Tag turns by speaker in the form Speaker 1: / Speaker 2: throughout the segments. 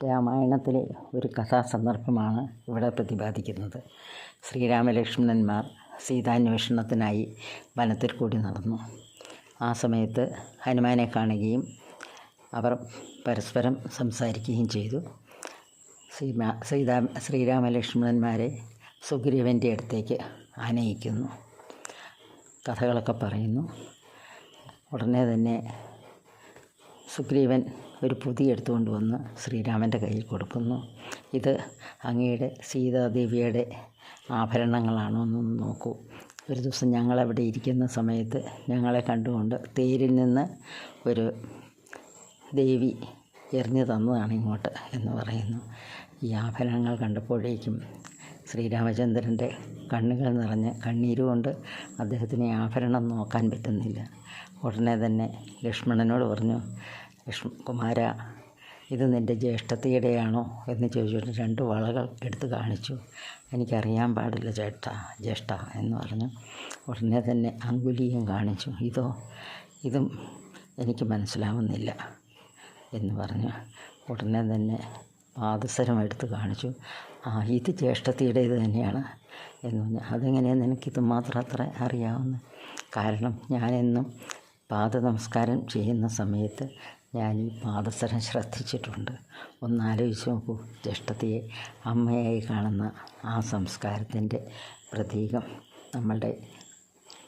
Speaker 1: രാമായണത്തിലെ ഒരു കഥാസന്ദർഭമാണ് ഇവിടെ പ്രതിപാദിക്കുന്നത്. ശ്രീരാമലക്ഷ്മണന്മാർ സീതാന്വേഷണത്തിനായി വനത്തിൽ കൂടി നടന്നു. ആ സമയത്ത് ഹനുമാനെ കാണുകയും അവർ പരസ്പരം സംസാരിക്കുകയും ചെയ്തു. ശ്രീരാമലക്ഷ്മണന്മാരെ സുഗ്രീവൻ്റെ അടുത്തേക്ക് ആനയിക്കുന്നു. കഥകളൊക്കെ പറയുന്നു. ഉടനെ തന്നെ സുഗ്രീവൻ ഒരു പൊതി എടുത്തുകൊണ്ട് വന്ന് ശ്രീരാമൻ്റെ കയ്യിൽ കൊടുക്കുന്നു. ഇത് അങ്ങയുടെ സീതാദേവിയുടെ ആഭരണങ്ങളാണോ എന്നൊന്ന് നോക്കൂ. ഒരു ദിവസം ഞങ്ങളവിടെ ഇരിക്കുന്ന സമയത്ത് ഞങ്ങളെ കണ്ടുകൊണ്ട് തേരിൽ നിന്ന് ഒരു ദേവി എറിഞ്ഞു തന്നതാണ് ഇങ്ങോട്ട് എന്ന് പറയുന്നു. ഈ ആഭരണങ്ങൾ കണ്ടപ്പോഴേക്കും ശ്രീരാമചന്ദ്രൻ്റെ കണ്ണുകൾ നിറഞ്ഞ് കണ്ണീരുകൊണ്ട് അദ്ദേഹത്തിന് ആഭരണം നോക്കാൻ പറ്റുന്നില്ല. ഉടനെ തന്നെ ലക്ഷ്മണനോട് പറഞ്ഞു, കുമാര, ഇത് നിൻ്റെ ജ്യേഷ്ഠത്തിയുടെയാണോ എന്ന് ചോദിച്ചിട്ട് 2 വളകൾ എടുത്ത് കാണിച്ചു. എനിക്കറിയാൻ പാടില്ല ജ്യേഷ്ഠ എന്ന് പറഞ്ഞു. ഉടനെ തന്നെ അങ്കുലിയും കാണിച്ചു. ഇതും എനിക്ക് മനസ്സിലാവുന്നില്ല എന്ന് പറഞ്ഞു. ഉടനെ തന്നെ പാദസരം എടുത്ത് കാണിച്ചു. ഇത് ജ്യേഷ്ഠത്തിയുടേത് തന്നെയാണ് എന്ന് പറഞ്ഞു. അതെങ്ങനെയാണ് എനിക്കിത് മാത്രം അത്ര അറിയാവുന്നത്? കാരണം ഞാനെന്നും പാദ നമസ്കാരം ചെയ്യുന്ന സമയത്ത് ഞാൻ ഈ പാദസരം ശ്രദ്ധിച്ചിട്ടുണ്ട്. ഒന്നാലോചിച്ച് നോക്കൂ, ജ്യേഷ്ഠത്തിയെ അമ്മയായി കാണുന്ന ആ സംസ്കാരത്തിൻ്റെ പ്രതീകം നമ്മളുടെ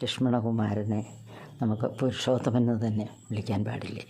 Speaker 1: ലക്ഷ്മണകുമാരനെ നമുക്ക് പുരുഷോത്തമെന്ന് തന്നെ വിളിക്കാൻ പാടില്ലേ?